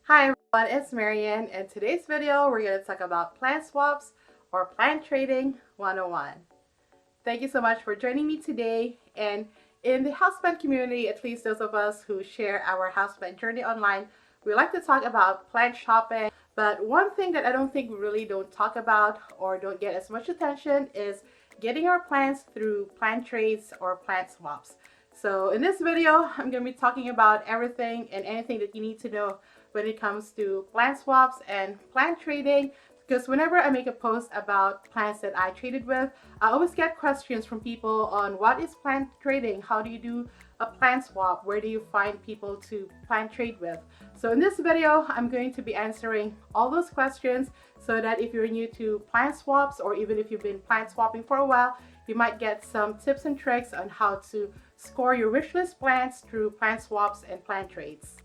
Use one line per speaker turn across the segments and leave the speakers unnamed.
Hi everyone, it's Marian. In today's video, we're going to talk about plant swaps or plant trading 101. Thank you so much for joining me today. And in the houseplant community, at least those of us who share our houseplant journey online, we like to talk about plant shopping. But one thing that I don't think we really don't talk about or don't get as much attention is getting our plants through plant trades or plant swaps. So in this video, I'm going to be talking about everything and anything that you need to know when it comes to plant swaps and plant trading, because whenever I make a post about plants that I traded with, I always get questions from people on what is plant trading, how do you do a plant swap, where do you find people to plant trade with. So in this video, I'm going to be answering all those questions so that if you're new to plant swaps, or even if you've been plant swapping for a while, you might get some tips and tricks on how to score your wishlist plants through plant swaps and plant trades.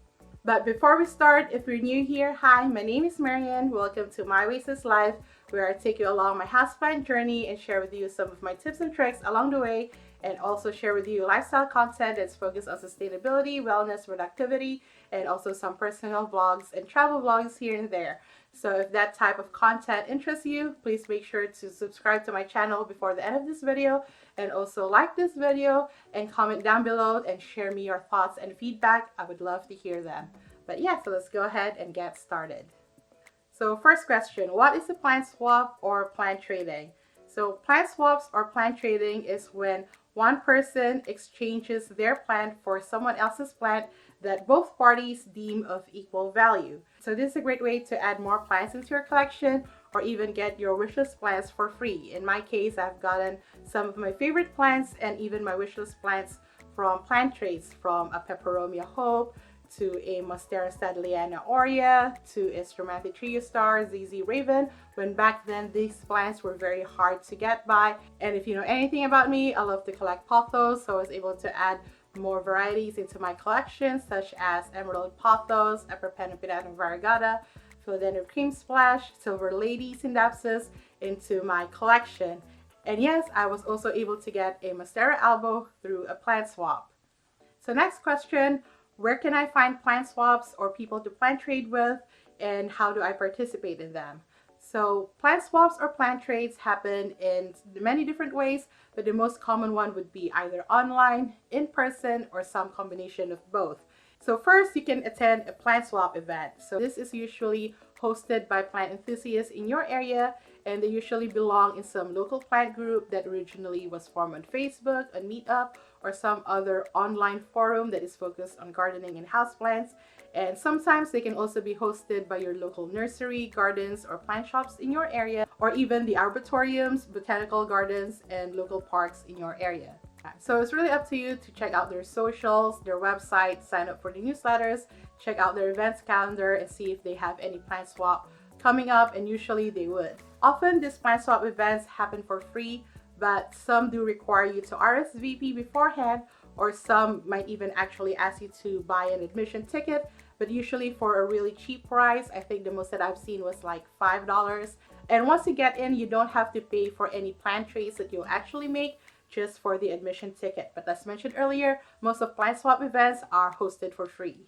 But before we start, if you're new here, hi, my name is Marian. Welcome to My Oasis Life, where I take you along my houseplant journey and share with you some of my tips and tricks along the way, and also share with you lifestyle content that's focused on sustainability, wellness, productivity, and also some personal vlogs and travel vlogs here and there. So if that type of content interests you, please make sure to subscribe to my channel before the end of this video, and also like this video and comment down below and share me your thoughts and feedback. I would love to hear them. But yeah, so let's go ahead and get started. So first question, what is a plant swap or plant trading? So plant swaps or plant trading is when one person exchanges their plant for someone else's plant that both parties deem of equal value. So this is a great way to add more plants into your collection, or even get your wishlist plants for free. In my case, I've gotten some of my favorite plants and even my wishlist plants from plant trades, from a Peperomia Hope to a Monstera Stadleyana Aurea to a Stromathe Trio Star ZZ Raven, when back then these plants were very hard to get by. And if you know anything about me, I love to collect pothos, so I was able to add more varieties into my collection, such as Emerald Pothos, Epipenopinatum Variegata, Philodendron Cream Splash, Silver Lady Syndapsus into my collection. And yes, I was also able to get a Monstera Albo through a plant swap. So next question, where can I find plant swaps or people to plant trade with, and how do I participate in them? So plant swaps or plant trades happen in many different ways, but the most common one would be either online, in person, or some combination of both. So first, you can attend a plant swap event. So this is usually hosted by plant enthusiasts in your area, and they usually belong in some local plant group that originally was formed on Facebook, on Meetup, or some other online forum that is focused on gardening and houseplants. And sometimes they can also be hosted by your local nursery, gardens, or plant shops in your area, or even the arboretoriums, botanical gardens, and local parks in your area. So it's really up to you to check out their socials, their website, sign up for the newsletters, check out their events calendar, and see if they have any plant swap coming up, and usually they would. Often these plant swap events happen for free, but some do require you to RSVP beforehand, or some might even actually ask you to buy an admission ticket, but usually for a really cheap price. I think the most that I've seen was like $5. And once you get in, you don't have to pay for any plant trades that you'll actually make, just for the admission ticket. But as mentioned earlier, most of plant swap events are hosted for free.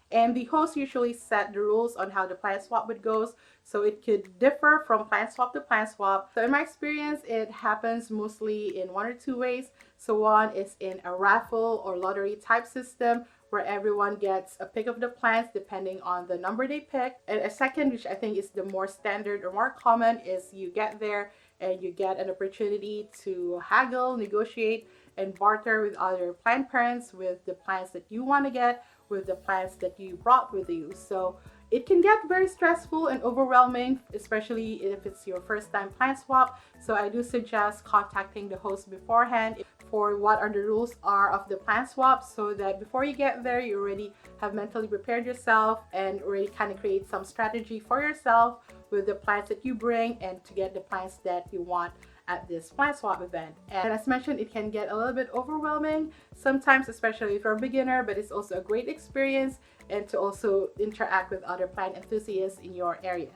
And the host usually set the rules on how the plant swap would go, so it could differ from plant swap to plant swap. So in my experience, it happens mostly in one or two ways. So one is in a raffle or lottery type system, where everyone gets a pick of the plants depending on the number they pick. And a second, which I think is the more standard or more common, is you get there and you get an opportunity to haggle, negotiate, and barter with other plant parents with the plants that you want to get, with the plants that you brought with you. So it can get very stressful and overwhelming, especially if it's your first time plant swap. So I do suggest contacting the host beforehand for what are the rules are of the plant swap, so that before you get there, you already have mentally prepared yourself and already kind of create some strategy for yourself with the plants that you bring, and to get the plants that you want at this plant swap event. And as mentioned, it can get a little bit overwhelming sometimes, especially if you're a beginner, but it's also a great experience, and to also interact with other plant enthusiasts in your area.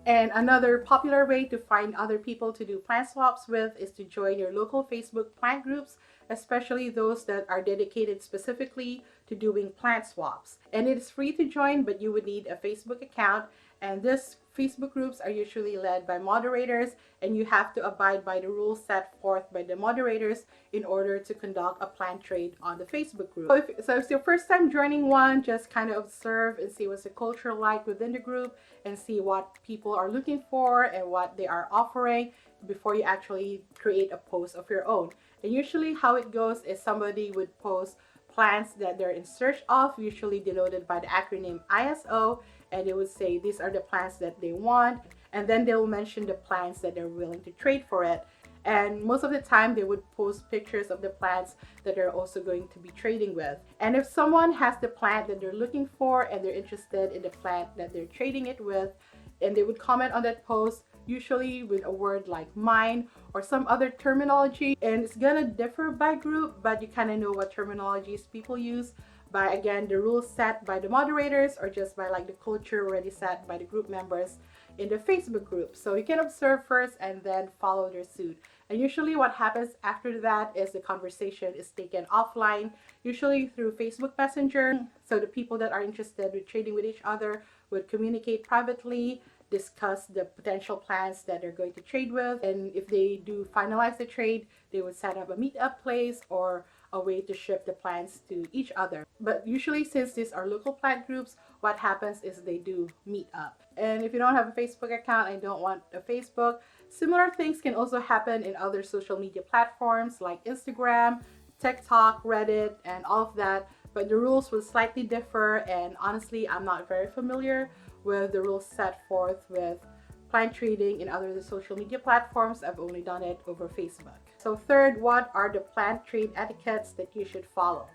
And another popular way to find other people to do plant swaps with is to join your local Facebook plant groups, especially those that are dedicated specifically to to doing plant swaps. And it is free to join, but you would need a Facebook account. And these Facebook groups are usually led by moderators, and you have to abide by the rules set forth by the moderators in order to conduct a plant trade on the Facebook group. So if it's your first time joining one, just kind of observe and see what's the culture like within the group and see what people are looking for and what they are offering before you actually create a post of your own. And usually how it goes is somebody would post plants that they're in search of, usually denoted by the acronym ISO, and they would say these are the plants that they want, and then they'll mention the plants that they're willing to trade for it. And most of the time they would post pictures of the plants that they're also going to be trading with. And if someone has the plant that they're looking for and they're interested in the plant that they're trading it with, and they would comment on that post, usually with a word like mine or some other terminology. And it's gonna differ by group, but you kind of know what terminologies people use by, again, the rules set by the moderators or just by like the culture already set by the group members in the Facebook group. So you can observe first and then follow their suit. And usually what happens after that is the conversation is taken offline, usually through Facebook Messenger. So the people that are interested with trading with each other would communicate privately, discuss the potential plans that they're going to trade with, and if they do finalize the trade, they would set up a meetup place or a way to ship the plants to each other. But usually, since these are local plant groups, what happens is they do meet up. And if you don't have a Facebook account and don't want a Facebook, similar things can also happen in other social media platforms like Instagram, TikTok, Reddit, and all of that. But the rules will slightly differ, and honestly, I'm not very familiar with the rules set forth with plant trading in other social media platforms. I've only done it over Facebook. So third, what are the plant trade etiquettes that you should follow?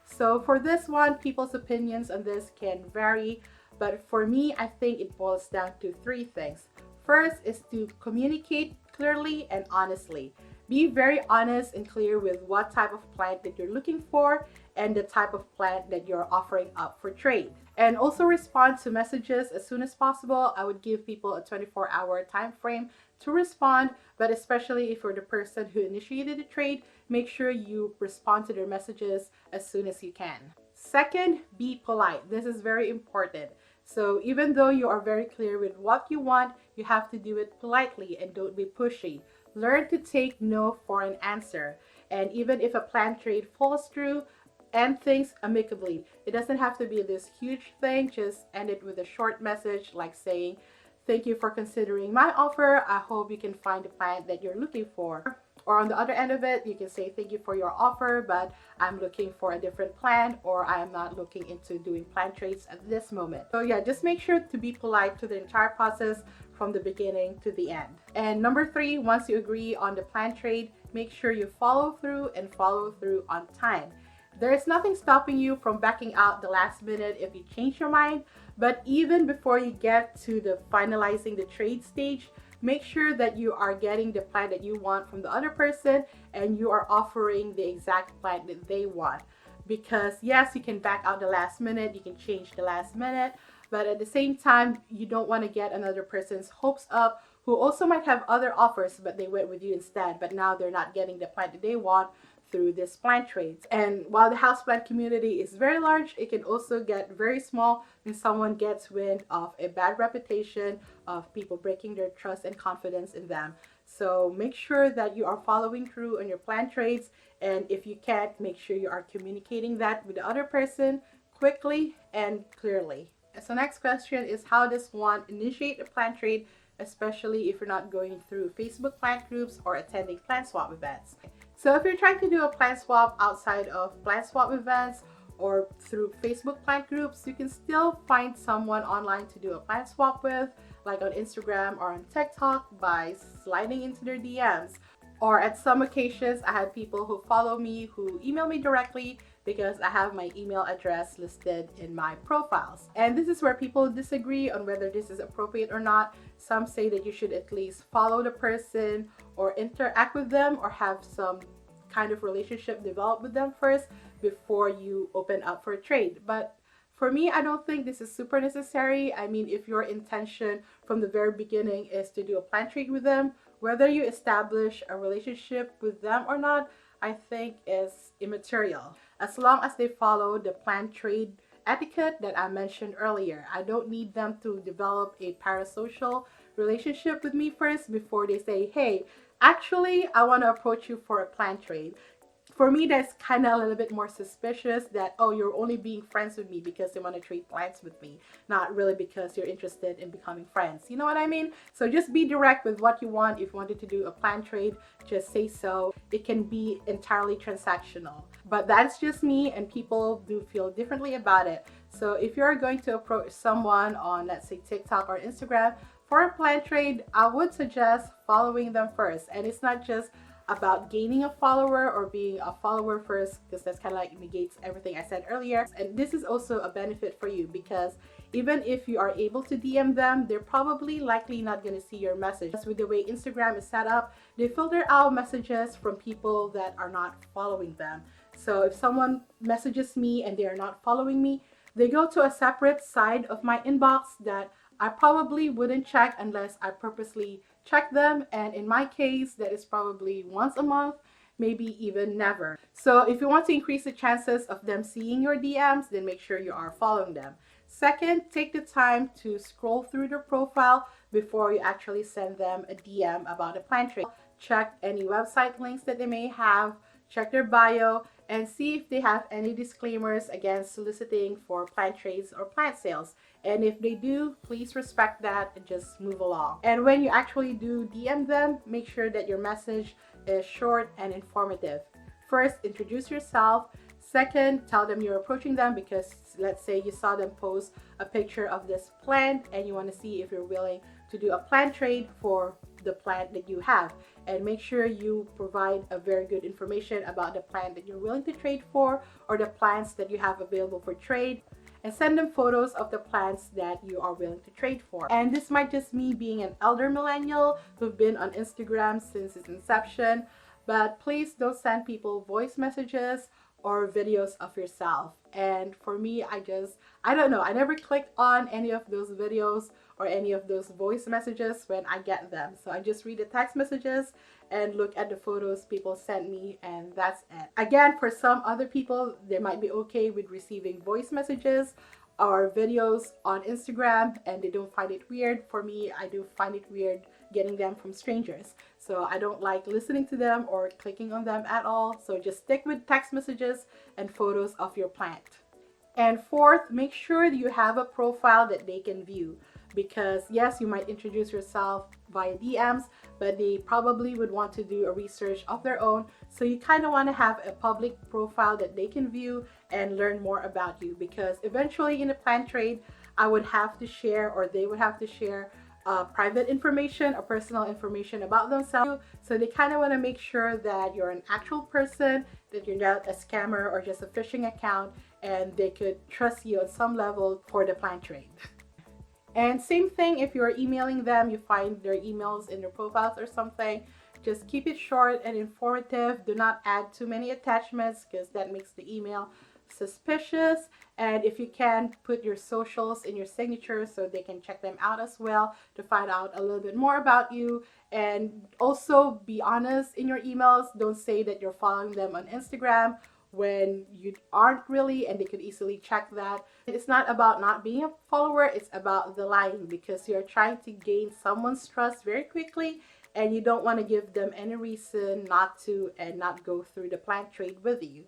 So for this one, people's opinions on this can vary, but for me, I think it boils down to three things. First is to communicate clearly and honestly. Be very honest and clear with what type of plant that you're looking for and the type of plant that you're offering up for trade. And also respond to messages as soon as possible. I would give people a 24-hour time frame to respond, but especially if you're the person who initiated the trade, make sure you respond to their messages as soon as you can. Second, be polite. This is very important. So even though you are very clear with what you want, you have to do it politely and don't be pushy. Learn to take no for an answer. And even if a plant trade falls through, end things amicably. It doesn't have to be this huge thing. Just end it with a short message like saying, "Thank you for considering my offer. I hope you can find the plant that you're looking for." Or on the other end of it, you can say, "Thank you for your offer, but I'm looking for a different plant," or "I am not looking into doing plant trades at this moment." So yeah, just make sure to be polite to the entire process from the beginning to the end. And number three, once you agree on the plant trade, make sure you follow through and follow through on time. There is nothing stopping you from backing out the last minute if you change your mind, but even before you get to the finalizing the trade stage, make sure that you are getting the plant that you want from the other person and you are offering the exact plant that they want. Because yes, you can back out the last minute, you can change the last minute, but at the same time, you don't want to get another person's hopes up who also might have other offers, but they went with you instead, but now they're not getting the plant that they want through this plant trades. And while the houseplant community is very large, it can also get very small when someone gets wind of a bad reputation of people breaking their trust and confidence in them. So make sure that you are following through on your plant trades, and if you can't, make sure you are communicating that with the other person quickly and clearly. So next question is, how does one initiate a plant trade, especially if you're not going through Facebook plant groups or attending plant swap events? So if you're trying to do a plant swap outside of plant swap events or through Facebook plant groups, you can still find someone online to do a plant swap with, like on Instagram or on TikTok, by sliding into their DMs. Or at some occasions, I had people who follow me who email me directly because I have my email address listed in my profiles. And this is where people disagree on whether this is appropriate or not. Some say that you should at least follow the person or interact with them or have some kind of relationship develop with them first before you open up for a trade. But for me, I don't think this is super necessary. I mean, if your intention from the very beginning is to do a plant trade with them, whether you establish a relationship with them or not, I think is immaterial. as long as they follow the plant trade etiquette that I mentioned earlier. I don't need them to develop a parasocial relationship with me first before they say, hey, actually, I want to approach you for a plant trade. For me, that's kind of a little bit more suspicious that, oh, you're only being friends with me because they want to trade plants with me, not really because you're interested in becoming friends. You know what I mean? So just be direct with what you want. If you wanted to do a plant trade, just say so. It can be entirely transactional. But that's just me, and people do feel differently about it. So if you're going to approach someone on, let's say, TikTok or Instagram for a plant trade, I would suggest following them first. And it's not just about gaining a follower or being a follower first, because that's kind of like negates everything I said earlier. And this is also a benefit for you, because even if you are able to DM them, they're probably likely not going to see your message. With the way Instagram is set up, they filter out messages from people that are not following them. So if someone messages me and they are not following me, they go to a separate side of my inbox that I probably wouldn't check unless I purposely check them. And in my case, that is probably once a month, maybe even never. So if you want to increase the chances of them seeing your DMs, then make sure you are following them. Second, take the time to scroll through their profile before you actually send them a DM about a plant trade. Check any website links that they may have, check their bio, and see if they have any disclaimers against soliciting for plant trades or plant sales. And if they do, please respect that and just move along. And when you actually do DM them, make sure that your message is short and informative. First, introduce yourself. Second, tell them you're approaching them because let's say you saw them post a picture of this plant and you want to see if you're willing to do a plant trade for the plant that you have. And make sure you provide a very good information about the plant that you're willing to trade for or the plants that you have available for trade. And send them photos of the plants that you are willing to trade for. And this might just me being an elder millennial who've been on Instagram since its inception, but please don't send people voice messages or videos of yourself. And for me, I don't know, I never clicked on any of those videos or any of those voice messages when I get them. So I just read the text messages and look at the photos people sent me, and that's it. Again, for some other people, they might be okay with receiving voice messages or videos on Instagram and they don't find it weird. For me, I do find it weird getting them from strangers. So I don't like listening to them or clicking on them at all. So just stick with text messages and photos of your plant. And fourth, make sure that you have a profile that they can view. Because yes, you might introduce yourself via DMs, but they probably would want to do a research of their own. So you kind of want to have a public profile that they can view and learn more about you. Because eventually in a plant trade, I would have to share, or they would have to share private information or personal information about themselves. So they kind of want to make sure that you're an actual person, that you're not a scammer or just a phishing account, and they could trust you on some level for the plant trade. And same thing, if you're emailing them, you find their emails in their profiles or something, just keep it short and informative. Do not add too many attachments because that makes the email suspicious. And if you can, put your socials in your signature so they can check them out as well to find out a little bit more about you. And also be honest in your emails. Don't say that you're following them on Instagram when you aren't really, and they could easily check that. It's not about not being a follower, it's about the lying, because you're trying to gain someone's trust very quickly and you don't want to give them any reason not to and not go through the plant trade with you.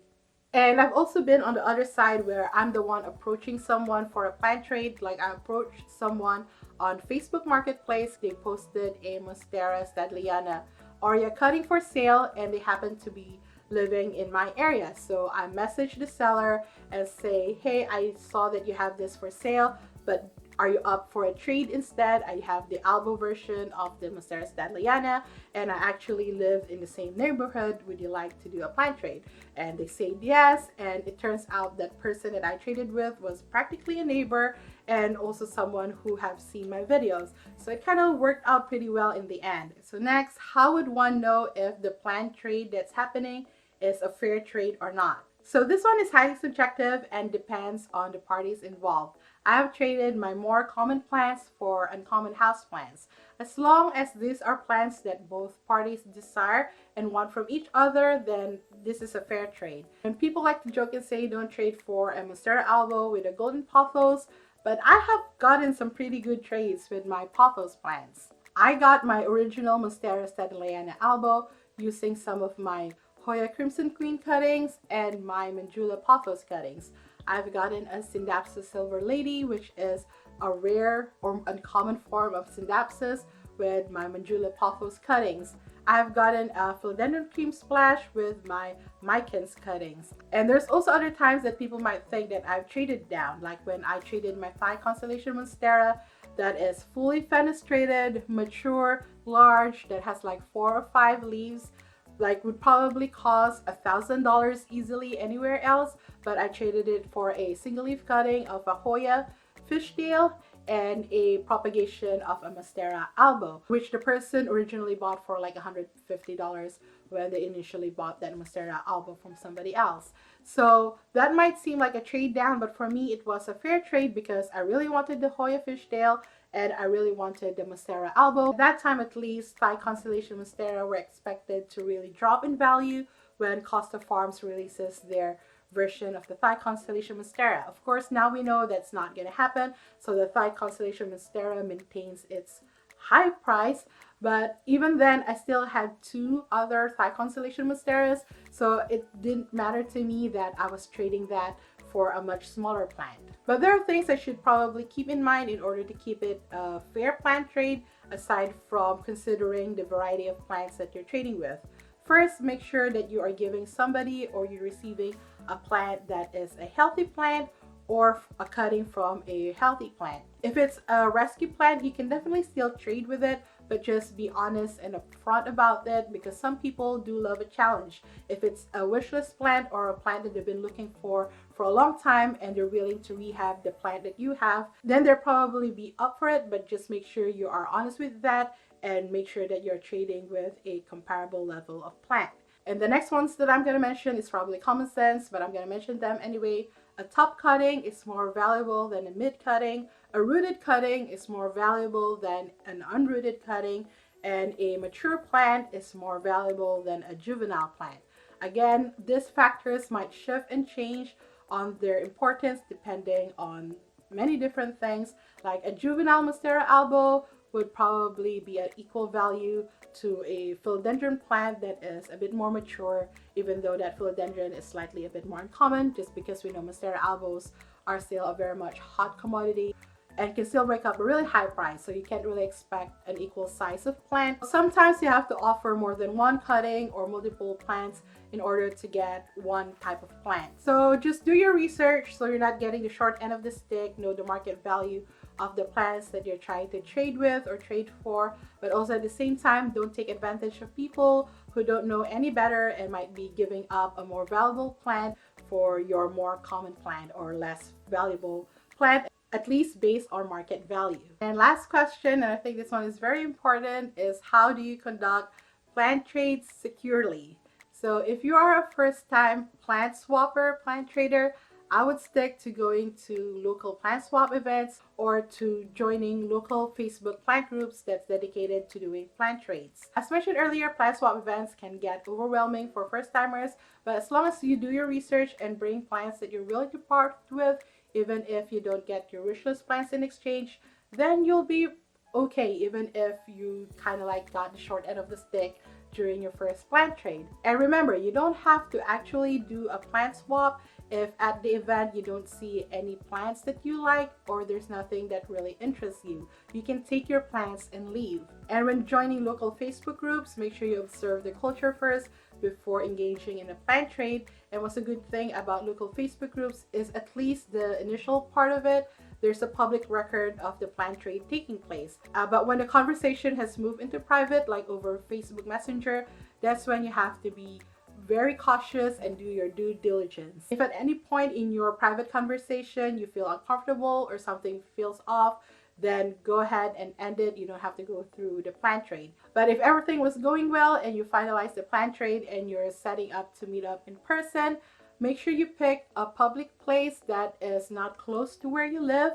And I've also been on the other side where I'm the one approaching someone for a plant trade. Like I approached someone on Facebook Marketplace. They posted a Monstera Stadleyana Aurea cutting for sale and they happened to be living in my area. So I messaged the seller and say, hey, I saw that you have this for sale, but are you up for a trade instead? I have the Albo version of the Monstera Stadleyana and I actually live in the same neighborhood. Would you like to do a plant trade? And they said yes, and it turns out that person that I traded with was practically a neighbor and also someone who have seen my videos. So it kind of worked out pretty well in the end. So next, how would one know if the plant trade that's happening is a fair trade or not? So this one is highly subjective and depends on the parties involved. I have traded my more common plants for uncommon houseplants. As long as these are plants that both parties desire and want from each other, then this is a fair trade. And people like to joke and say don't trade for a Monstera albo with a golden pothos, but I have gotten some pretty good trades with my pothos plants. I got my original Monstera Stedleiana albo using some of my Hoya Crimson Queen cuttings and my Manjula pothos cuttings. I've gotten a Scindapsus Silver Lady, which is a rare or uncommon form of Scindapsus, with my Manjula pothos cuttings. I've gotten a Philodendron Cream Splash with my Micans cuttings. And there's also other times that people might think that I've traded down, like when I traded my Thigh Constellation Monstera that is fully fenestrated, mature, large, that has like 4 or 5 leaves, like would probably cost $1,000 easily anywhere else, but I traded it for a single leaf cutting of a Hoya fishtail and a propagation of a Monstera albo, which the person originally bought for like $150 when they initially bought that Monstera albo from somebody else. So that might seem like a trade down, but for me it was a fair trade because I really wanted the Hoya fishtail and I really wanted the Monstera albo. At that time, at least, Thigh Constellation Monstera were expected to really drop in value when Costa Farms releases their version of the Thigh Constellation Monstera. Of course, now we know that's not going to happen, so the Thigh Constellation Monstera maintains its high price, but even then I still had 2 other Thigh Constellation Monsteras, so it didn't matter to me that I was trading that for a much smaller plant. But there are things I should probably keep in mind in order to keep it a fair plant trade, aside from considering the variety of plants that you're trading with. First, make sure that you are giving somebody or you're receiving a plant that is a healthy plant or a cutting from a healthy plant. If it's a rescue plant, you can definitely still trade with it, but just be honest and upfront about it, because some people do love a challenge. If it's a wishlist plant or a plant that they've been looking for a long time and they're willing to rehab the plant that you have, then they'll probably be up for it, but just make sure you are honest with that and make sure that you're trading with a comparable level of plant. And the next ones that I'm going to mention is probably common sense, but I'm going to mention them anyway. A top cutting is more valuable than a mid cutting. A rooted cutting is more valuable than an unrooted cutting. And a mature plant is more valuable than a juvenile plant. Again, these factors might shift and change on their importance depending on many different things. Like a juvenile Monstera albo would probably be at equal value to a philodendron plant that is a bit more mature, even though that philodendron is slightly a bit more uncommon, just because we know Monstera albos are still a very much hot commodity and can still break up a really high price, so you can't really expect an equal size of plant. Sometimes you have to offer more than one cutting or multiple plants in order to get one type of plant. So just do your research so you're not getting the short end of the stick. Know the market value of the plants that you're trying to trade with or trade for, but also at the same time, don't take advantage of people who don't know any better and might be giving up a more valuable plant for your more common plant or less valuable plant, at least based on market value. And last question, and I think this one is very important, is how do you conduct plant trades securely? So if you are a first-time plant swapper, plant trader, I would stick to going to local plant swap events or to joining local Facebook plant groups that's dedicated to doing plant trades. As mentioned earlier, plant swap events can get overwhelming for first-timers, but as long as you do your research and bring plants that you're willing to part with, even if you don't get your wishlist plants in exchange, then you'll be okay, even if you kind of like got the short end of the stick during your first plant trade. And remember, you don't have to actually do a plant swap if at the event you don't see any plants that you like or there's nothing that really interests you. You can take your plants and leave. And when joining local Facebook groups, make sure you observe the culture first before engaging in a plant trade. And what's a good thing about local Facebook groups is at least the initial part of it, there's a public record of the plant trade taking place. But when the conversation has moved into private, like over Facebook Messenger, that's when you have to be very cautious and do your due diligence. If at any point in your private conversation you feel uncomfortable or something feels off, then go ahead and end it. You don't have to go through the plant trade. But if everything was going well and you finalize the plant trade and you're setting up to meet up in person, make sure you pick a public place that is not close to where you live.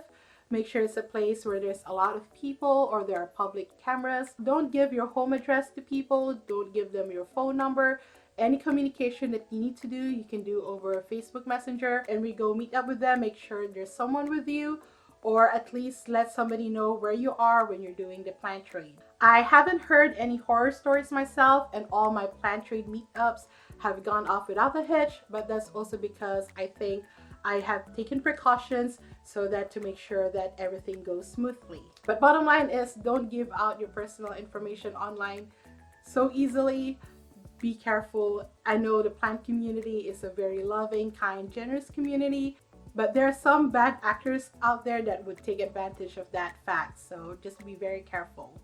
Make sure it's a place where there's a lot of people or there are public cameras. Don't give your home address to people. Don't give them your phone number. Any communication that you need to do, you can do over Facebook Messenger, and we go meet up with them. Make sure there's someone with you, or at least let somebody know where you are when you're doing the plant trade. I haven't heard any horror stories myself, and all my plant trade meetups have gone off without a hitch, but that's also because I think I have taken precautions so that to make sure that everything goes smoothly. But bottom line is, don't give out your personal information online so easily. Be careful. I know the plant community is a very loving, kind, generous community, but there are some bad actors out there that would take advantage of that fact, so just be very careful.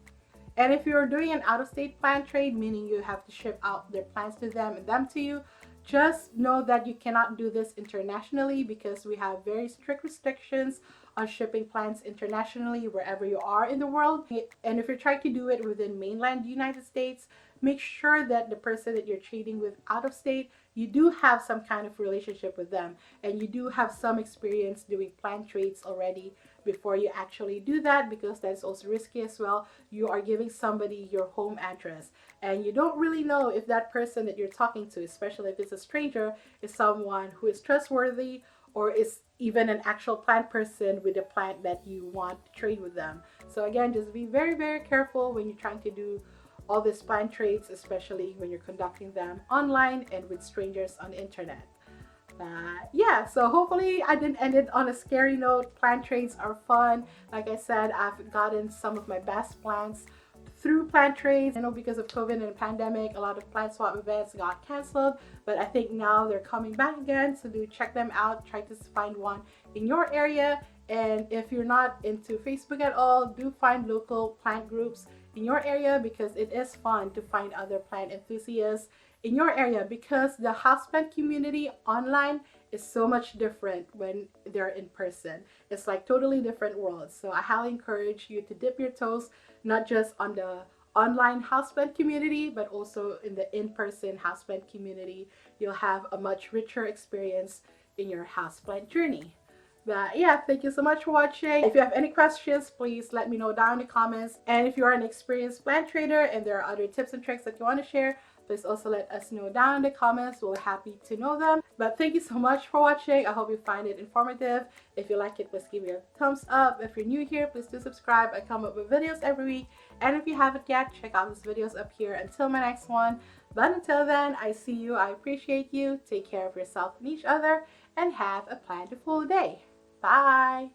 And if you're doing an out-of-state plant trade, meaning you have to ship out their plants to them and them to you, just know that you cannot do this internationally because we have very strict restrictions on shipping plants internationally wherever you are in the world. And if you're trying to do it within mainland United States, make sure that the person that you're trading with out of state, you do have some kind of relationship with them and you do have some experience doing plant trades already before you actually do that, because that's also risky as well. You are giving somebody your home address and you don't really know if that person that you're talking to, especially if it's a stranger, is someone who is trustworthy or is even an actual plant person with a plant that you want to trade with them. So again, just be very, very careful when you're trying to do all these plant trades, especially when you're conducting them online and with strangers on the internet. Yeah, so hopefully I didn't end it on a scary note. Plant trades are fun. Like I said, I've gotten some of my best plants through plant trades. I know because of COVID and the pandemic, a lot of plant swap events got canceled, but I think now they're coming back again, so do check them out. Try to find one in your area. And if you're not into Facebook at all, do find local plant groups in your area, because it is fun to find other plant enthusiasts in your area, because the houseplant community online is so much different when they're in person. It's like totally different worlds. So I highly encourage you to dip your toes, not just on the online houseplant community, but also in the in-person houseplant community. You'll have a much richer experience in your houseplant journey. But yeah, thank you so much for watching. If you have any questions, please let me know down in the comments. And if you are an experienced plant trader and there are other tips and tricks that you want to share, please also let us know down in the comments. We're happy to know them. But thank you so much for watching. I hope you find it informative. If you like it, please give me a thumbs up. If you're new here, please do subscribe. I come up with videos every week. And if you haven't yet, check out these videos up here until my next one. But until then, I see you. I appreciate you. Take care of yourself and each other, and have a plantiful day. Bye.